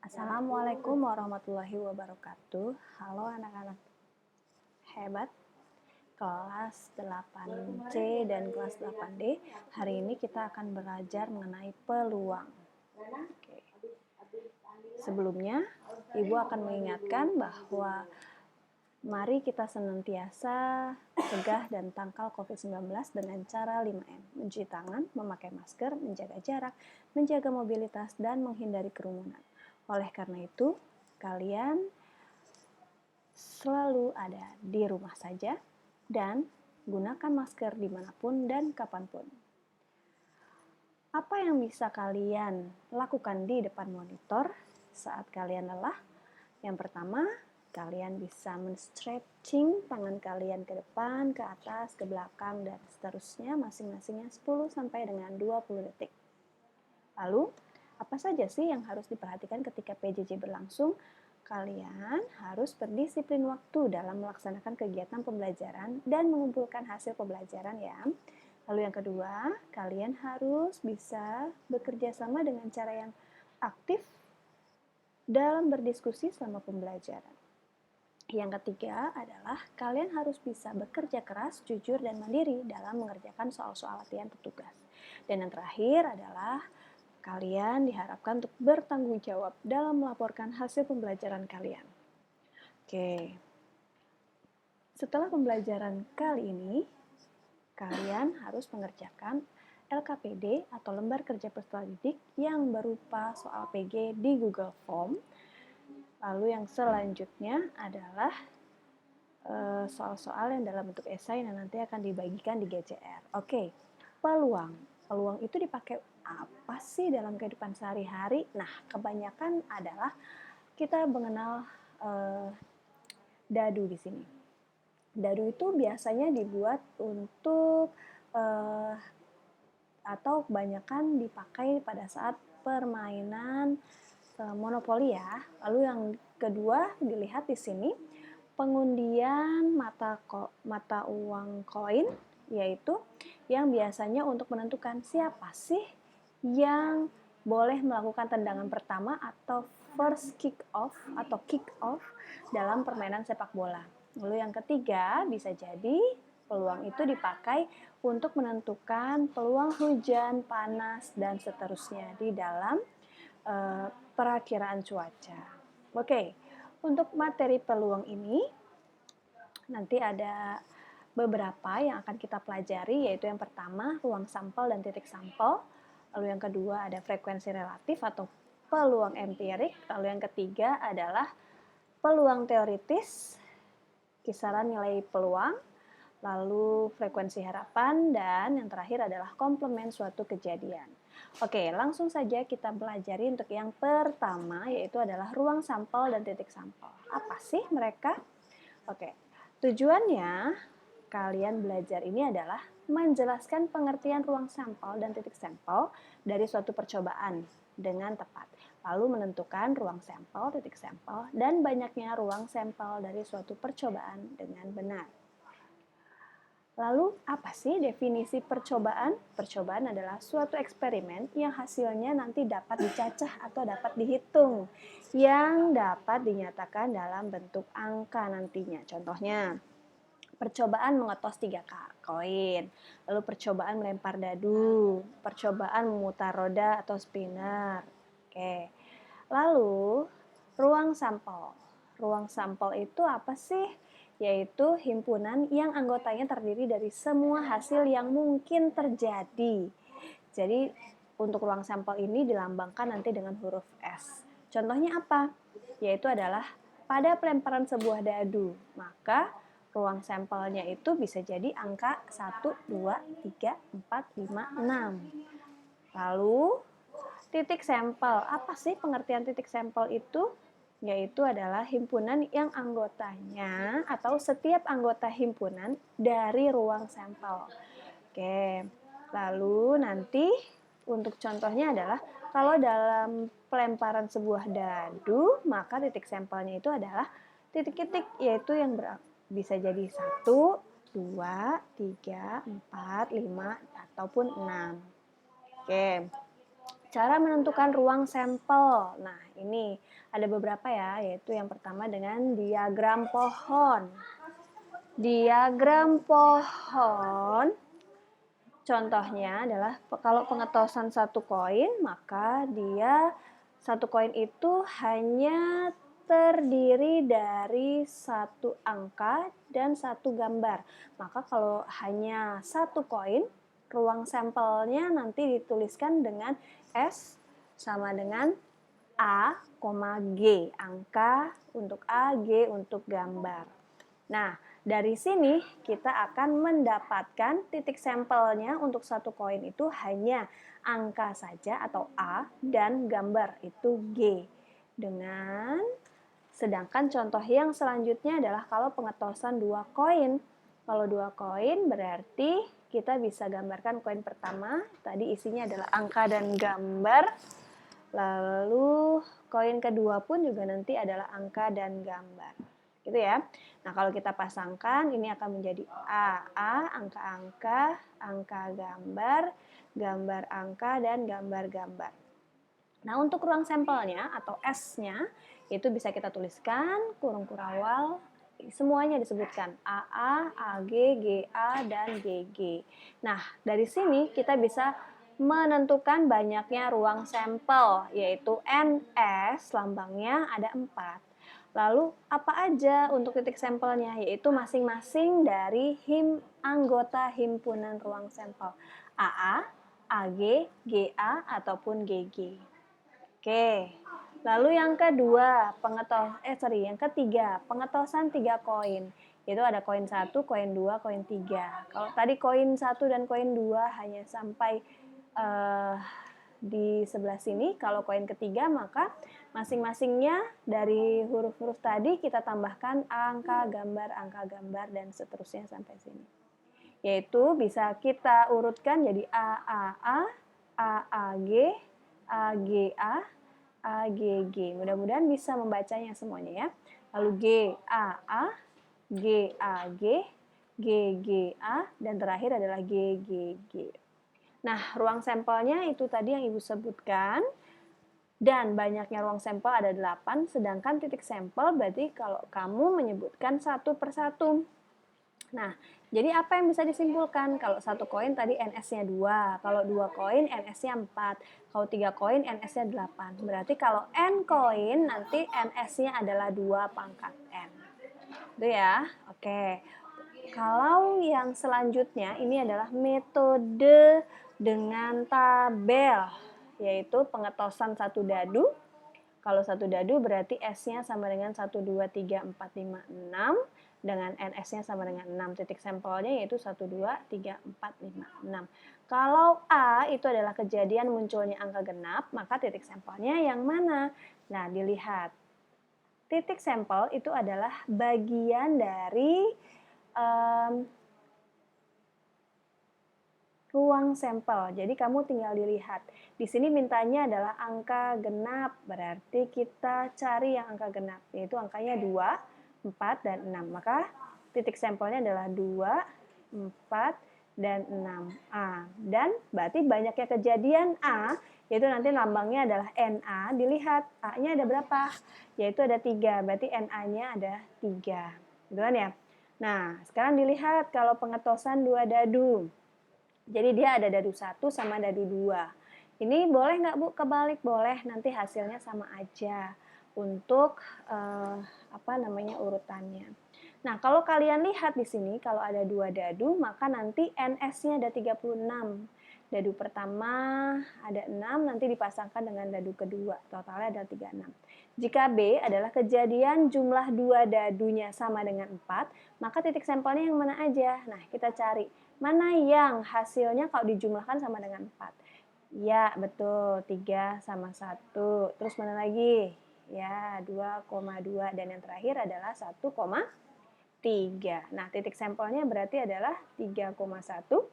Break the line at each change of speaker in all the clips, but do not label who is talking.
Assalamualaikum warahmatullahi wabarakatuh. Halo anak-anak hebat kelas 8C dan kelas 8D. Hari ini kita akan belajar mengenai peluang. Oke. Sebelumnya, Ibu akan mengingatkan bahwa mari kita senantiasa cegah dan tangkal COVID-19 dengan cara 5M. Mencuci tangan, memakai masker, menjaga jarak, menjaga mobilitas, dan menghindari kerumunan. Oleh karena itu, kalian selalu ada di rumah saja dan gunakan masker dimanapun dan kapanpun. Apa yang bisa kalian lakukan di depan monitor saat kalian lelah? Yang pertama, kalian bisa men-stretching tangan kalian ke depan, ke atas, ke belakang, dan seterusnya masing-masingnya 10 sampai dengan 20 detik. Lalu, apa saja sih yang harus diperhatikan ketika PJJ berlangsung? Kalian harus berdisiplin waktu dalam melaksanakan kegiatan pembelajaran dan mengumpulkan hasil pembelajaran ya. Lalu yang kedua, kalian harus bisa bekerja sama dengan cara yang aktif dalam berdiskusi selama pembelajaran. Yang ketiga adalah kalian harus bisa bekerja keras, jujur, dan mandiri dalam mengerjakan soal-soal latihan petugas. Dan yang terakhir adalah kalian diharapkan untuk bertanggung jawab dalam melaporkan hasil pembelajaran kalian. Oke. Setelah pembelajaran kali ini, kalian harus mengerjakan LKPD atau lembar kerja peserta didik yang berupa soal PG di Google Form. Lalu yang selanjutnya adalah soal-soal yang dalam bentuk esai yang nanti akan dibagikan di GCR. Oke, peluang. Peluang itu dipakai apa sih dalam kehidupan sehari-hari? Nah, kebanyakan adalah kita mengenal dadu di sini. Dadu itu biasanya dibuat untuk atau kebanyakan dipakai pada saat permainan monopoli ya. Lalu yang kedua dilihat di sini pengundian mata uang koin, yaitu yang biasanya untuk menentukan siapa sih yang boleh melakukan tendangan pertama atau first kick off dalam permainan sepak bola. Lalu yang ketiga bisa jadi peluang itu dipakai untuk menentukan peluang hujan, panas, dan seterusnya di dalam perakiraan cuaca. Oke, untuk materi peluang ini nanti ada beberapa yang akan kita pelajari, yaitu yang pertama ruang sampel dan titik sampel, lalu yang kedua ada frekuensi relatif atau peluang empirik, lalu yang ketiga adalah peluang teoritis, kisaran nilai peluang, lalu frekuensi harapan, dan yang terakhir adalah komplement suatu kejadian. Oke, langsung saja kita pelajari untuk yang pertama, yaitu adalah ruang sampel dan titik sampel. Apa sih mereka? Oke, tujuannya kalian belajar ini adalah menjelaskan pengertian ruang sampel dan titik sampel dari suatu percobaan dengan tepat. Lalu menentukan ruang sampel, titik sampel, dan banyaknya ruang sampel dari suatu percobaan dengan benar. Lalu, apa sih definisi percobaan? Percobaan adalah suatu eksperimen yang hasilnya nanti dapat dicacah atau dapat dihitung, yang dapat dinyatakan dalam bentuk angka nantinya. Contohnya, percobaan mengetos 3 koin, lalu percobaan melempar dadu, percobaan memutar roda atau spinner. Oke. Lalu, ruang sampel. Ruang sampel itu apa sih? Yaitu himpunan yang anggotanya terdiri dari semua hasil yang mungkin terjadi. Jadi untuk ruang sampel ini dilambangkan nanti dengan huruf S. Contohnya apa? Yaitu adalah pada pelemparan sebuah dadu, maka ruang sampelnya itu bisa jadi angka 1, 2, 3, 4, 5, 6. Lalu titik sampel. Apa sih pengertian titik sampel itu? Yaitu adalah himpunan yang anggotanya atau setiap anggota himpunan dari ruang sampel. Oke, lalu nanti untuk contohnya adalah kalau dalam pelemparan sebuah dadu, maka titik sampelnya itu adalah titik-titik, yaitu yang bisa jadi 1, 2, 3, 4, 5, ataupun 6. Oke. Cara menentukan ruang sampel. Nah, ini ada beberapa ya, yaitu yang pertama dengan diagram pohon. Diagram pohon, contohnya adalah kalau pengetosan satu koin, maka satu koin itu hanya terdiri dari satu angka dan satu gambar. Maka kalau hanya satu koin, ruang sampelnya nanti dituliskan dengan S sama dengan A, G. Angka untuk A, G untuk gambar. Nah, dari sini kita akan mendapatkan titik sampelnya untuk satu koin itu hanya angka saja atau A dan gambar itu G. Sedangkan contoh yang selanjutnya adalah kalau pengetosan dua koin. Kalau dua koin berarti kita bisa gambarkan koin pertama, tadi isinya adalah angka dan gambar. Lalu koin kedua pun juga nanti adalah angka dan gambar. Gitu ya. Nah, kalau kita pasangkan ini akan menjadi AA, angka-angka, angka gambar, gambar angka dan gambar-gambar. Nah, untuk ruang sampelnya atau S-nya itu bisa kita tuliskan kurung kurawal, semuanya disebutkan AA, AG, GA, dan GG. Nah, dari sini kita bisa menentukan banyaknya ruang sampel, yaitu NS, lambangnya ada 4. Lalu apa aja untuk titik sampelnya, yaitu masing-masing dari anggota himpunan ruang sampel AA, AG, GA, ataupun GG. Oke, lalu yang kedua, yang ketiga, pengetosan 3 koin. Itu ada koin 1, koin 2, koin 3. Kalau tadi koin 1 dan koin 2 hanya sampai di sebelah sini, kalau koin ketiga maka masing-masingnya dari huruf-huruf tadi kita tambahkan angka gambar, dan seterusnya sampai sini. Yaitu bisa kita urutkan jadi AAA, AAG, AGA, AGG. Mudah-mudahan bisa membacanya semuanya ya. Lalu GAA, GAG, GGA, dan terakhir adalah GGG. Nah, ruang sampelnya itu tadi yang Ibu sebutkan. Dan banyaknya ruang sampel ada 8, sedangkan titik sampel berarti kalau kamu menyebutkan satu persatu. Nah, jadi apa yang bisa disimpulkan? Kalau satu koin tadi NS-nya 2, kalau 2 koin NS-nya 4, kalau 3 koin NS-nya 8. Berarti kalau N koin nanti NS-nya adalah 2 pangkat N. Itu ya, oke. Kalau yang selanjutnya ini adalah metode dengan tabel, yaitu pengetosan satu dadu. Kalau satu dadu berarti S-nya sama dengan 1, 2, 3, 4, 5, 6. Dengan NS-nya sama dengan 6. Titik sampelnya yaitu 1, 2, 3, 4, 5, 6. Kalau A itu adalah kejadian munculnya angka genap, maka titik sampelnya yang mana? Nah, dilihat. Titik sampel itu adalah bagian dari ruang sampel. Jadi kamu tinggal dilihat. Di sini mintanya adalah angka genap. Berarti kita cari yang angka genap. Yaitu angkanya 2, 4, dan 6. Maka titik sampelnya adalah 2, 4, dan 6. A. Dan berarti banyaknya kejadian A, yaitu nanti lambangnya adalah NA. Dilihat A-nya ada berapa? Yaitu ada 3. Berarti NA-nya ada 3. Gitu kan ya? Nah, sekarang dilihat kalau pengetosan 2 dadu. Jadi dia ada dadu 1 sama dadu 2. Ini boleh nggak Bu kebalik? Boleh, nanti hasilnya sama aja untuk urutannya. Nah, kalau kalian lihat di sini kalau ada 2 dadu, maka nanti NS-nya ada 36. Dadu pertama ada 6, nanti dipasangkan dengan dadu kedua. Totalnya ada 36. Jika B adalah kejadian jumlah 2 dadunya sama dengan 4, maka titik sampelnya yang mana aja? Nah, kita cari. Mana yang hasilnya kalau dijumlahkan sama dengan 4? Ya, betul. 3 sama 1. Terus mana lagi? Ya, 2,2. Dan yang terakhir adalah 1,3. Nah, titik sampelnya berarti adalah 3,1,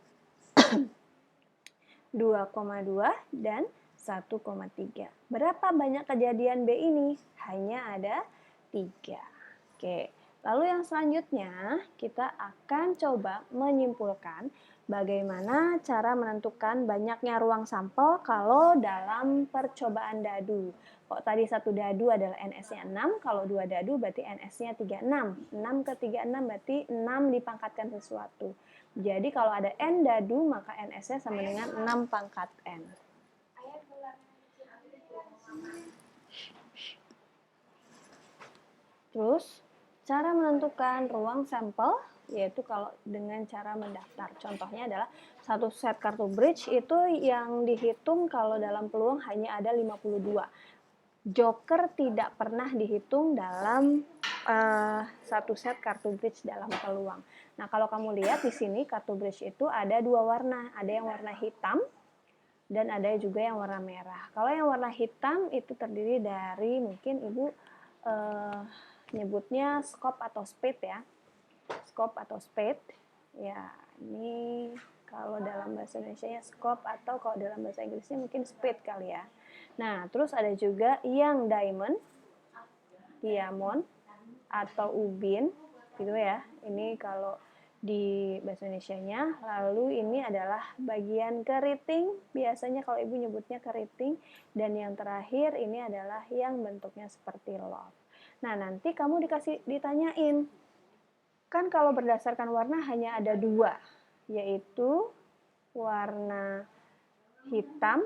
2,2, dan 1,3. Berapa banyak kejadian B ini? Hanya ada 3. Oke. Lalu yang selanjutnya kita akan coba menyimpulkan bagaimana cara menentukan banyaknya ruang sampel kalau dalam percobaan dadu. Kok tadi satu dadu adalah NS-nya 6, kalau dua dadu berarti NS-nya 36. 6 ke 36 berarti 6 dipangkatkan sesuatu. Jadi kalau ada N dadu maka NS-nya sama dengan 6 pangkat N. Terus cara menentukan ruang sampel yaitu kalau dengan cara mendaftar. Contohnya adalah satu set kartu bridge itu yang dihitung kalau dalam peluang hanya ada 52. Joker tidak pernah dihitung dalam satu set kartu bridge dalam peluang. Nah, kalau kamu lihat di sini kartu bridge itu ada dua warna, ada yang warna hitam dan ada juga yang warna merah. Kalau yang warna hitam itu terdiri dari mungkin Ibu nyebutnya scope atau spade ya. Scope atau spade. Ya, ini kalau dalam bahasa Indonesia-nya scope atau kalau dalam bahasa Inggrisnya mungkin spade kali ya. Nah, terus ada juga yang diamond atau ubin gitu ya. Ini kalau di bahasa Indonesianya. Lalu ini adalah bagian keriting, biasanya kalau Ibu nyebutnya keriting, dan yang terakhir ini adalah yang bentuknya seperti love. Nah, nanti kamu ditanyain, kan kalau berdasarkan warna hanya ada dua, yaitu warna hitam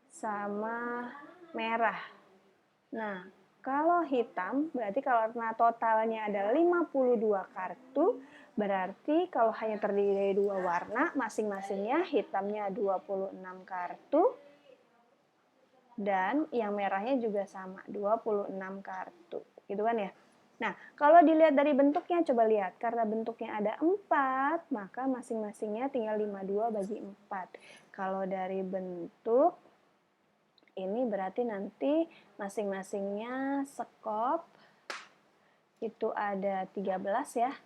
sama merah. Nah, kalau hitam berarti kalau warna totalnya ada 52 kartu, berarti kalau hanya terdiri dari dua warna, masing-masingnya hitamnya 26 kartu, dan yang merahnya juga sama, 26 kartu. Gitu kan ya? Nah, kalau dilihat dari bentuknya, coba lihat. Karena bentuknya ada 4, maka masing-masingnya tinggal 52 bagi 4. Kalau dari bentuk, ini berarti nanti masing-masingnya sekop, itu ada 13 ya.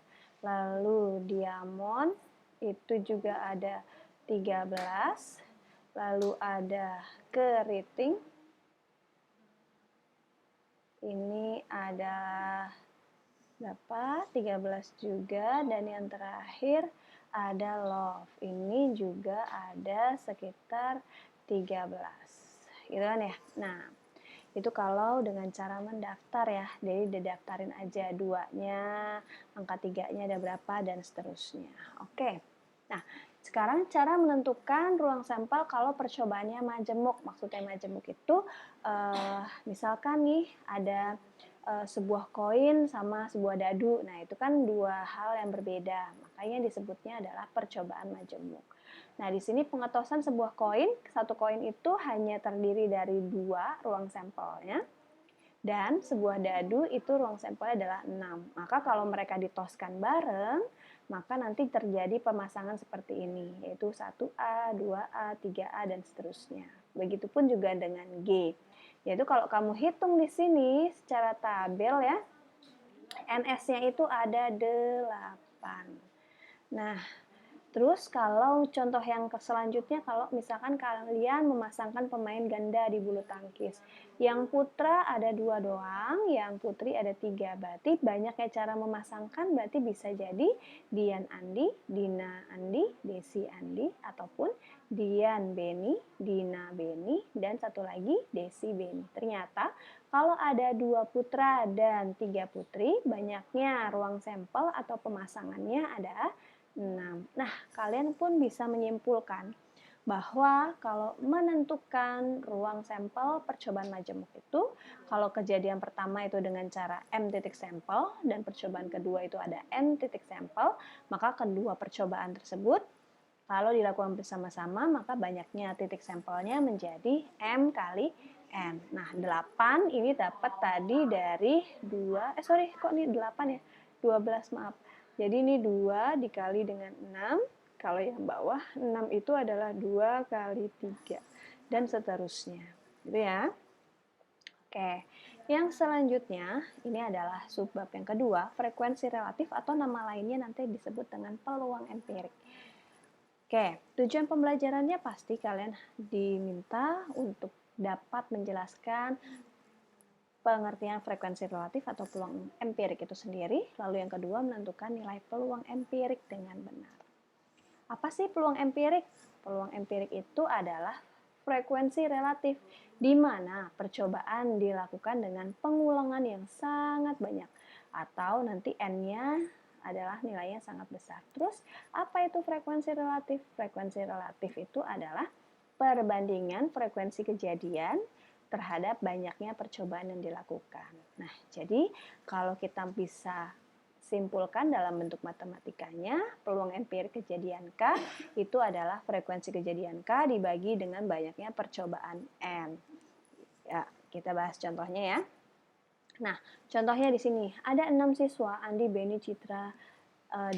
Lalu diamond itu juga ada 13. Lalu ada keriting. Ini ada berapa? 13 juga. Dan yang terakhir ada love. Ini juga ada sekitar 13. Gitu kan ya? Nah, itu kalau dengan cara mendaftar ya, jadi didaftarin aja duanya, angka tiganya ada berapa, dan seterusnya. Oke, nah sekarang cara menentukan ruang sampel kalau percobaannya majemuk. Maksudnya majemuk itu misalkan nih ada sebuah koin sama sebuah dadu, nah itu kan dua hal yang berbeda, makanya disebutnya adalah percobaan majemuk. Nah, di sini pengetosan sebuah koin, satu koin itu hanya terdiri dari dua ruang sampelnya, dan sebuah dadu itu ruang sampelnya adalah 6. Maka kalau mereka ditoskan bareng, maka nanti terjadi pemasangan seperti ini, yaitu 1A, 2A, 3A, dan seterusnya. Begitupun juga dengan G. Yaitu kalau kamu hitung di sini secara tabel ya, NS-nya itu ada 8. Nah, terus kalau contoh yang selanjutnya, kalau misalkan kalian memasangkan pemain ganda di bulu tangkis, yang putra ada 2 doang, yang putri ada 3, berarti banyaknya cara memasangkan, berarti bisa jadi Dian Andi, Dina Andi, Desi Andi, ataupun Dian Beni, Dina Beni, dan satu lagi Desi Beni. Ternyata kalau ada 2 putra dan 3 putri, banyaknya ruang sampel atau pemasangannya ada 6. Nah, kalian pun bisa menyimpulkan bahwa kalau menentukan ruang sampel percobaan majemuk itu, kalau kejadian pertama itu dengan cara M titik sampel dan percobaan kedua itu ada N titik sampel, maka kedua percobaan tersebut kalau dilakukan bersama-sama maka banyaknya titik sampelnya menjadi M kali N. Nah, 8 ini dapat tadi dari 2, kok ini 8 ya? 12, maaf. Jadi ini 2 dikali dengan 6, kalau yang bawah 6 itu adalah 2 kali 3, dan seterusnya. Gitu ya. Oke, yang selanjutnya ini adalah subbab yang kedua, frekuensi relatif atau nama lainnya nanti disebut dengan peluang empirik. Oke, tujuan pembelajarannya pasti kalian diminta untuk dapat menjelaskan pengertian frekuensi relatif atau peluang empirik itu sendiri. Lalu yang kedua, menentukan nilai peluang empirik dengan benar. Apa sih peluang empirik? Peluang empirik itu adalah frekuensi relatif, di mana percobaan dilakukan dengan pengulangan yang sangat banyak, atau nanti N-nya adalah nilainya sangat besar. Terus, apa itu frekuensi relatif? Frekuensi relatif itu adalah perbandingan frekuensi kejadian terhadap banyaknya percobaan yang dilakukan. Nah, jadi kalau kita bisa simpulkan dalam bentuk matematikanya, peluang empirik kejadian K itu adalah frekuensi kejadian K dibagi dengan banyaknya percobaan N. Ya, kita bahas contohnya ya. Nah, contohnya di sini ada 6 siswa, Andi, Beni, Citra,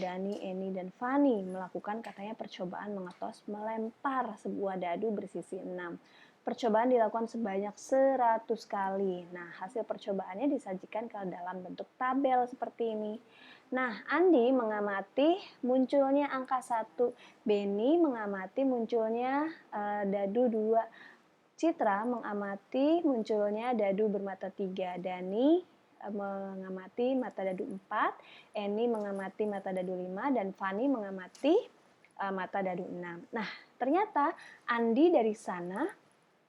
Dani, Eni, dan Fani melakukan katanya percobaan mengetos melempar sebuah dadu bersisi 6. Percobaan dilakukan sebanyak 100 kali. Nah, hasil percobaannya disajikan ke dalam bentuk tabel seperti ini. Nah, Andi mengamati munculnya angka 1, Beni mengamati munculnya dadu 2, Citra mengamati munculnya dadu bermata 3, Dani mengamati mata dadu 4, Eni mengamati mata dadu 5, dan Fani mengamati mata dadu 6. Nah, ternyata Andi dari sana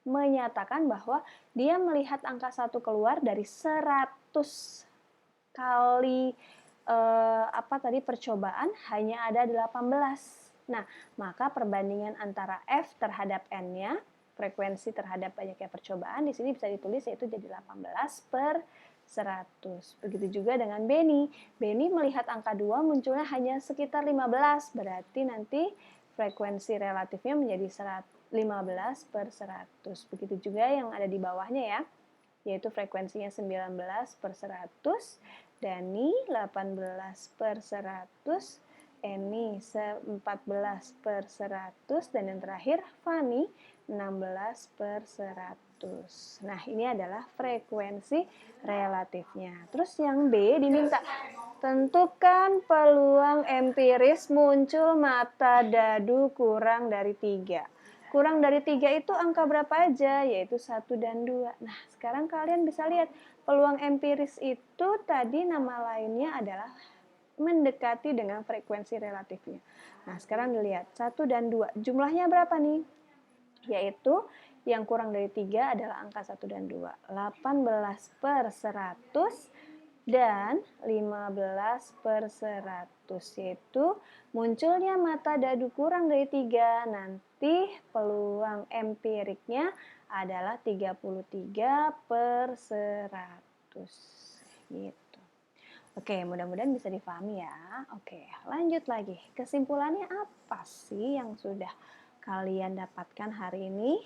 menyatakan bahwa dia melihat angka 1 keluar dari 100 kali percobaan hanya ada 18. Nah, maka perbandingan antara F terhadap N-nya, frekuensi terhadap banyaknya percobaan, di sini bisa ditulis yaitu jadi 18/100. Begitu juga dengan Beni. Beni melihat angka 2 munculnya hanya sekitar 15, berarti nanti frekuensi relatifnya menjadi 15/100. Begitu juga yang ada di bawahnya ya, yaitu frekuensinya 19/100, Dani 18/100, Eni 14/100, dan yang terakhir Fani 16/100. Nah, ini adalah frekuensi relatifnya. Terus yang B diminta tentukan peluang empiris muncul mata dadu kurang dari 3. Kurang dari 3 itu angka berapa aja? Yaitu 1 dan 2. Nah, sekarang kalian bisa lihat peluang empiris itu tadi nama lainnya adalah mendekati dengan frekuensi relatifnya. Nah, sekarang dilihat 1 dan 2. Jumlahnya berapa nih? Yaitu yang kurang dari 3 adalah angka 1 dan 2. 18/100 dan 15/100, yaitu munculnya mata dadu kurang dari 3. Nanti peluang empiriknya adalah 33/100 gitu. Oke, mudah-mudahan bisa dipahami ya. Oke, lanjut lagi. Kesimpulannya apa sih yang sudah kalian dapatkan hari ini?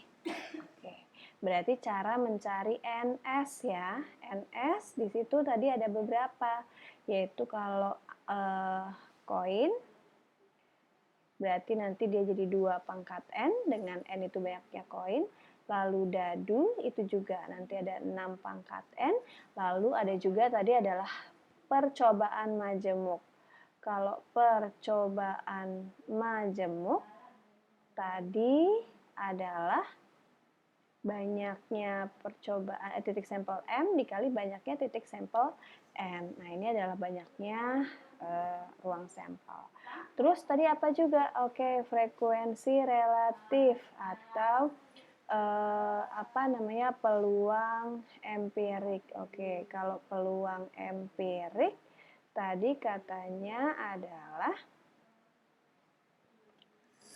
Oke, berarti cara mencari NS ya. NS di situ tadi ada beberapa, yaitu kalau koin berarti nanti dia jadi 2 pangkat N, dengan N itu banyaknya koin. Lalu dadu itu juga nanti ada 6 pangkat N. Lalu ada juga tadi adalah percobaan majemuk. Kalau percobaan majemuk tadi adalah banyaknya percobaan titik sampel M dikali banyaknya titik sampel N. Nah, ini adalah banyaknya ruang sampel. Terus tadi apa juga? Oke, frekuensi relatif atau peluang empirik. Oke, kalau peluang empirik tadi katanya adalah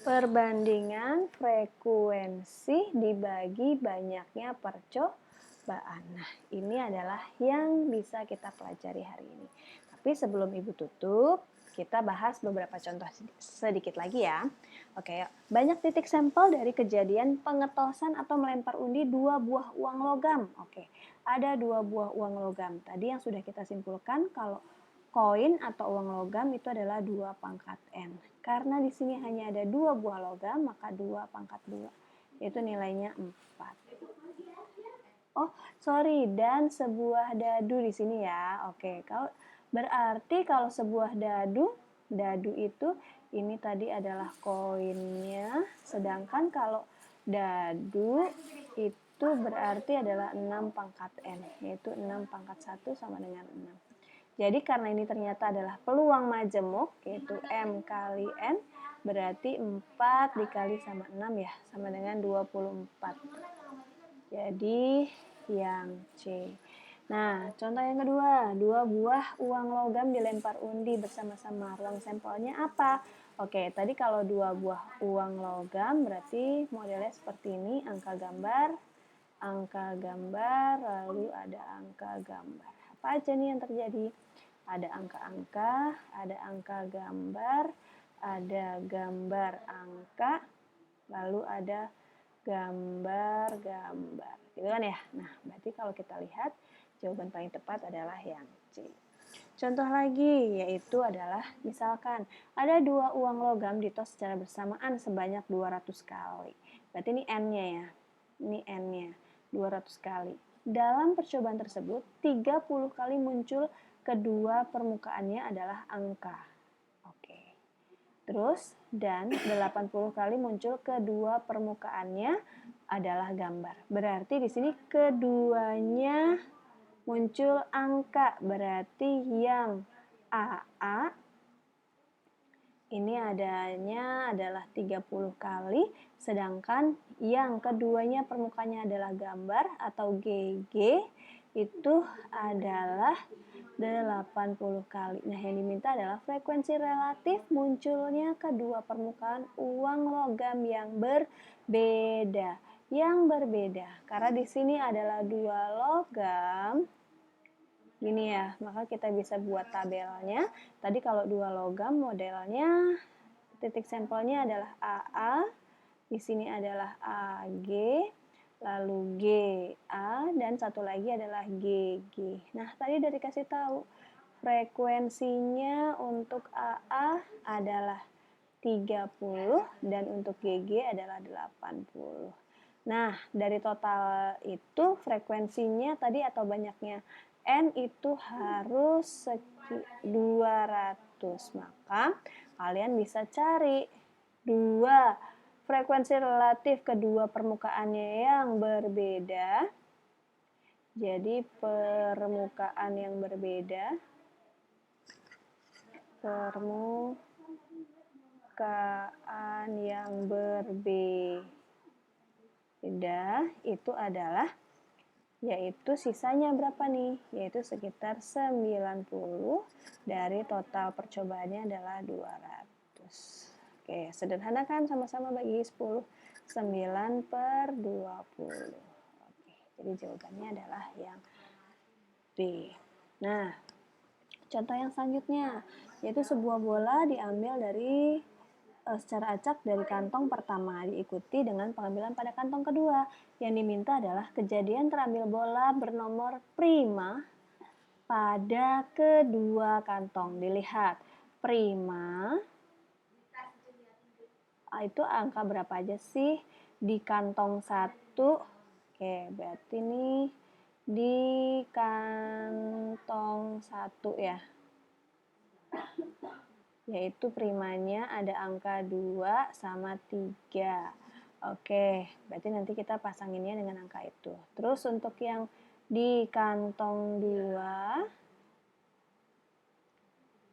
perbandingan frekuensi dibagi banyaknya percobaan. Nah, ini adalah yang bisa kita pelajari hari ini. Tapi sebelum Ibu tutup, kita bahas beberapa contoh sedikit lagi ya. Oke, banyak titik sampel dari kejadian pengetosan atau melempar undi 2 buah uang logam. Oke, ada 2 buah uang logam. Tadi yang sudah kita simpulkan kalau koin atau uang logam itu adalah 2 pangkat N. Karena di sini hanya ada 2 buah logam, maka 2 pangkat 2, yaitu nilainya 4. Oh, sorry, dan sebuah dadu di sini ya. Oke, berarti kalau sebuah dadu itu ini tadi adalah koinnya, sedangkan kalau dadu itu itu berarti adalah 6 pangkat N, yaitu 6 pangkat 1 sama dengan 6. Jadi karena ini ternyata adalah peluang majemuk, yaitu M kali N, berarti 4 dikali sama 6 ya, sama dengan 24. Jadi yang C. Nah, contoh yang kedua, 2 buah uang logam dilempar undi bersama-sama. Ruang sampelnya apa? Oke, tadi kalau 2 buah uang logam berarti modelnya seperti ini, angka gambar, lalu ada angka gambar. Apa aja nih yang terjadi? Ada angka-angka, ada angka gambar, ada gambar angka, lalu ada gambar-gambar. Gitu kan ya? Nah, berarti kalau kita lihat, jawaban paling tepat adalah yang C. Contoh lagi, yaitu adalah misalkan ada 2 uang logam ditos secara bersamaan sebanyak 200 kali. Berarti ini N-nya ya. Ini N-nya, 200 kali. Dalam percobaan tersebut, 30 kali muncul kedua permukaannya adalah angka. Oke. Terus, dan 80 kali muncul kedua permukaannya adalah gambar. Berarti di sini keduanya muncul angka, berarti yang AA ini adanya adalah 30 kali, sedangkan yang keduanya permukaannya adalah gambar atau GG itu adalah 80 kali. Nah, yang diminta adalah frekuensi relatif munculnya kedua permukaan uang logam yang berbeda. Karena di sini adalah 2 logam. Gini ya, maka kita bisa buat tabelnya. Tadi kalau 2 logam modelnya titik sampelnya adalah AA, di sini adalah AG, lalu GA, dan satu lagi adalah GG. Nah, tadi udah dikasih tahu frekuensinya untuk AA adalah 30 dan untuk GG adalah 80. Nah, dari total itu frekuensinya tadi atau banyaknya N itu harus 200. Maka kalian bisa cari 2 frekuensi relatif kedua permukaannya yang berbeda. Jadi permukaan yang berbeda, itu adalah yaitu sisanya berapa nih? Yaitu sekitar 90 dari total percobaannya adalah 200. Oke, sederhana kan? Sama-sama bagi 10. 9/20. Oke, jadi jawabannya adalah yang B. Nah, contoh yang selanjutnya, yaitu sebuah bola diambil dari secara acak dari kantong pertama, diikuti dengan pengambilan pada kantong kedua. Yang diminta adalah kejadian terambil bola bernomor prima pada kedua kantong. Dilihat, prima itu angka berapa aja sih di kantong 1? Oke, berarti ini di kantong 1 ya. Yaitu primanya ada angka 2 sama 3. Oke, berarti nanti kita pasanginnya dengan angka itu. Terus untuk yang di kantong 2,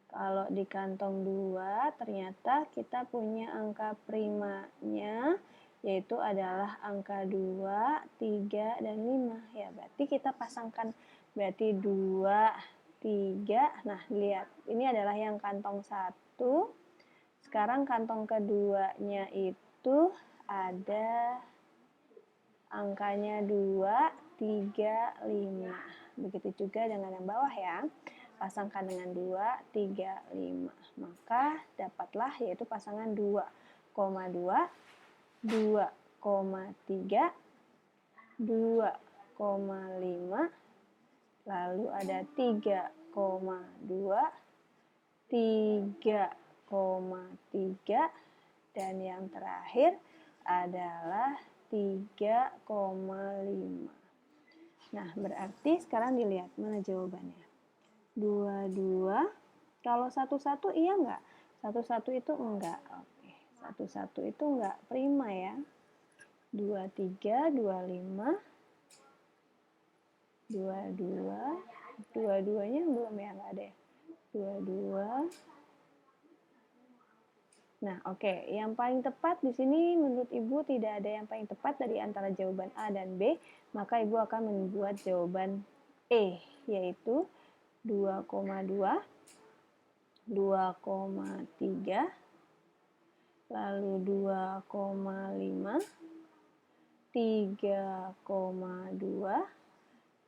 kalau di kantong 2 ternyata kita punya angka primanya yaitu adalah angka 2, 3, dan 5. Ya, berarti kita pasangkan berarti 2, 3. Nah, lihat. Ini adalah yang kantong 1. Sekarang kantong keduanya itu ada angkanya 2, 3, 5. Begitu juga dengan yang bawah ya. Pasangkan dengan 2, 3, 5. Maka dapatlah yaitu pasangan 2,2, 2,3, 2,5, lalu ada 3,2, 3,3, dan yang terakhir adalah 3,5. Nah, berarti sekarang dilihat mana jawabannya. 22, kalau 11 iya enggak? 11 itu enggak. Oke, 11 itu enggak prima ya. 23, 25, 22-nya belum ya, nggak ada ya. 22. Nah, oke. Yang paling tepat di sini menurut Ibu tidak ada yang paling tepat dari antara jawaban A dan B, maka Ibu akan membuat jawaban E, yaitu 2,2, 2,3, lalu 2,5, 3,2,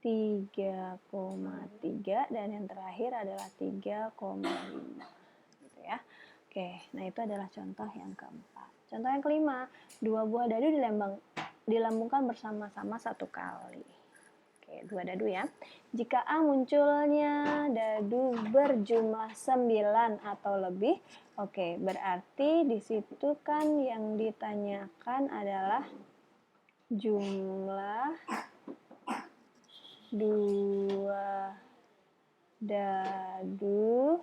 3,3, dan yang terakhir adalah 3,5. Gitu ya. Oke, nah itu adalah contoh yang keempat. Contoh yang kelima, 2 buah dadu dilambungkan bersama-sama 1 kali. Oke, 2 dadu ya. Jika A munculnya dadu berjumlah 9 atau lebih, oke, berarti di situ kan yang ditanyakan adalah jumlah 2 dadu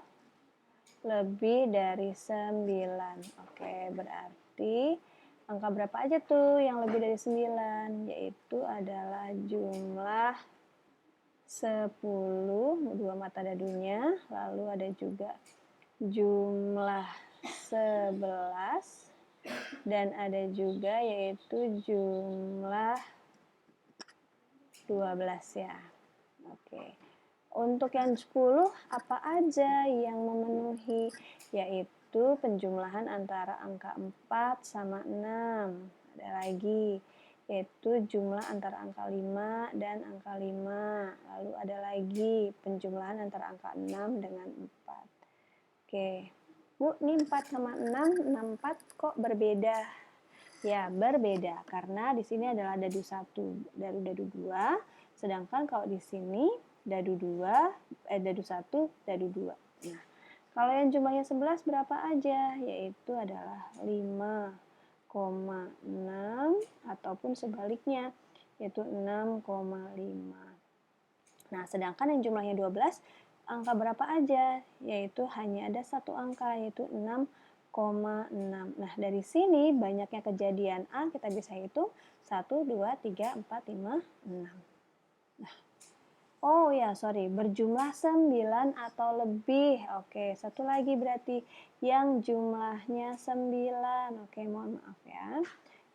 lebih dari 9. Oke, berarti angka berapa aja tuh yang lebih dari 9? Yaitu adalah jumlah 10, 2 mata dadunya, lalu ada juga jumlah 11, dan ada juga yaitu jumlah 12 ya. Oke. Untuk yang 10, apa aja yang memenuhi? Yaitu penjumlahan antara angka 4 sama 6. Ada lagi, yaitu jumlah antara angka 5 dan angka 5. Lalu ada lagi penjumlahan antara angka 6 dengan 4. Oke, Bu, ini 4 sama 6, 4 kok berbeda? Ya, berbeda karena di sini adalah dadu 1, dadu 2, sedangkan kalau di sini dadu 1, dadu 2. Nah, kalau yang jumlahnya 11 berapa aja? Yaitu adalah 5,6 ataupun sebaliknya, yaitu 6,5. Nah, sedangkan yang jumlahnya 12, angka berapa aja? Yaitu hanya ada satu angka, yaitu 6,6. Nah, dari sini banyaknya kejadian A kita bisa hitung 1, 2, 3, 4, 5, 6. Nah, oh ya, sorry, berjumlah 9 atau lebih. Oke, satu lagi berarti yang jumlahnya 9. Oke, mohon maaf ya.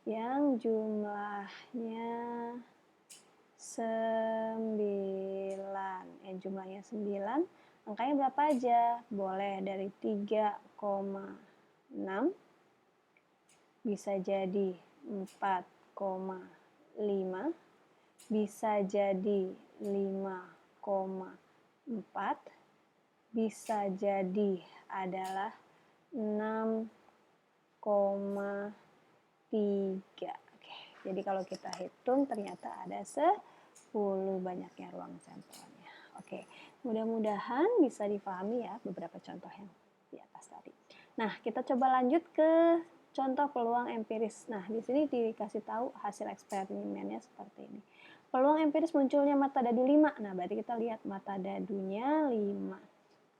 Yang jumlahnya 9. Yang jumlahnya 9, angkanya berapa aja? Boleh dari 3,6, bisa jadi 4,5, bisa jadi 5,4, bisa jadi adalah 6,3. Oke, jadi kalau kita hitung ternyata ada 10 banyaknya ruang sampelnya. Oke, mudah-mudahan bisa dipahami ya beberapa contoh yang di atas tadi. Nah, kita coba lanjut ke contoh peluang empiris. Nah, di sini dikasih tahu hasil eksperimennya seperti ini. Peluang empiris munculnya mata dadu 5. Nah, berarti kita lihat mata dadunya 5.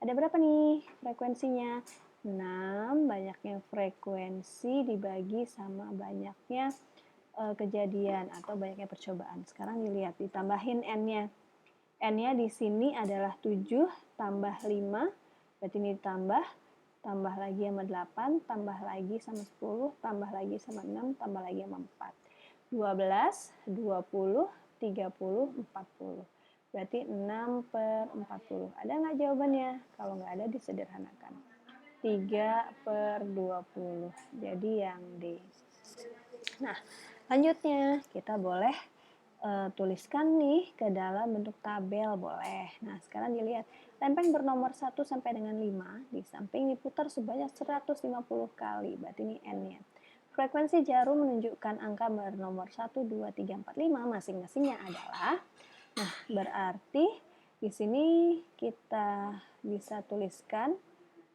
Ada berapa nih frekuensinya? 6, banyaknya frekuensi dibagi sama banyaknya kejadian atau banyaknya percobaan. Sekarang dilihat, ditambahin N-nya. N-nya di sini adalah 7 tambah 5, berarti ini tambah lagi sama 8, tambah lagi sama 10, tambah lagi sama 6, tambah lagi sama 4. 12, 20, 30, 40. Berarti 6/40. Ada nggak jawabannya? Kalau nggak ada, disederhanakan. 3/20. Jadi yang D. Nah, lanjutnya kita boleh tuliskan nih ke dalam bentuk tabel, boleh. Nah, sekarang dilihat. Lempeng bernomor 1 sampai dengan 5 di samping diputar sebanyak 150 kali. Berarti ini N-nya. Frekuensi jarum menunjukkan angka bernomor 1, 2, 3, 4, 5 masing-masingnya adalah. Nah, berarti di sini kita bisa tuliskan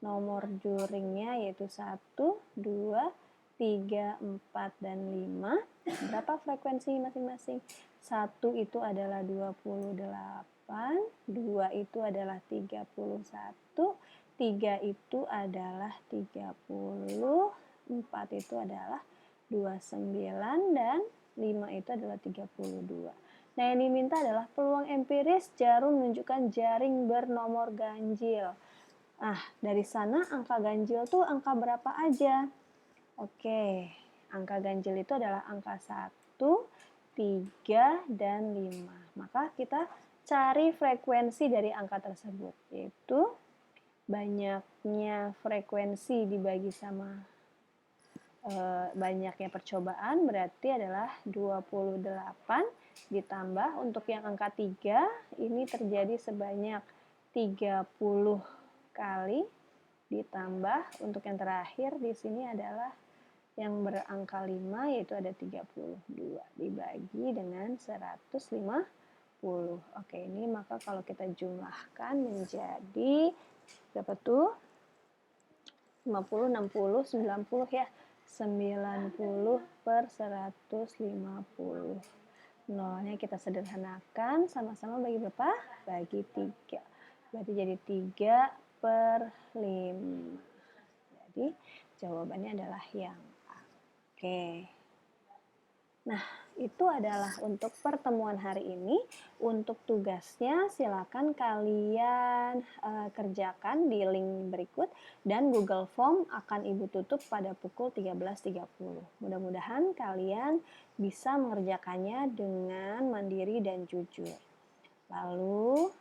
nomor juringnya yaitu 1, 2, 3, 4, dan 5. Berapa frekuensi masing-masing? 1 itu adalah 28, 2 itu adalah 31, 3 itu adalah 30, 4 itu adalah 29, dan 5 itu adalah 32. Nah, yang diminta adalah peluang empiris jarum menunjukkan jaring bernomor ganjil. Nah, dari sana angka ganjil tuh angka berapa aja? Oke, angka ganjil itu adalah angka 1, 3, dan 5. Maka kita cari frekuensi dari angka tersebut, yaitu banyaknya frekuensi dibagi sama banyaknya percobaan berarti adalah 28 ditambah untuk yang angka 3 ini terjadi sebanyak 30 kali ditambah untuk yang terakhir di sini adalah yang berangka 5 yaitu ada 32 dibagi dengan 150. Oke, ini maka kalau kita jumlahkan menjadi berapa tuh? 50, 60, 90 ya. 90 per 150. Nolnya kita sederhanakan, sama-sama bagi berapa? Bagi 3. Berarti jadi 3 per 5. Jadi jawabannya adalah yang A. Oke. Nah, itu adalah untuk pertemuan hari ini. Untuk tugasnya silakan kalian kerjakan di link berikut dan Google Form akan Ibu tutup pada pukul 13.30. Mudah-mudahan kalian bisa mengerjakannya dengan mandiri dan jujur. Lalu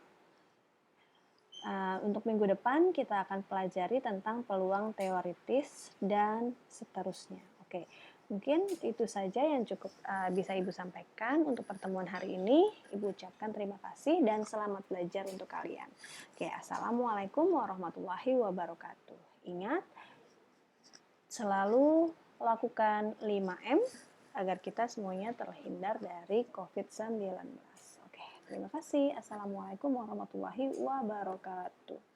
untuk minggu depan kita akan pelajari tentang peluang teoritis dan seterusnya. Oke, mungkin itu saja yang cukup bisa Ibu sampaikan untuk pertemuan hari ini. Ibu ucapkan terima kasih dan selamat belajar untuk kalian. Oke, Assalamualaikum warahmatullahi wabarakatuh. Ingat, selalu lakukan 5M agar kita semuanya terhindar dari COVID-19. Terima kasih. Assalamualaikum warahmatullahi wabarakatuh.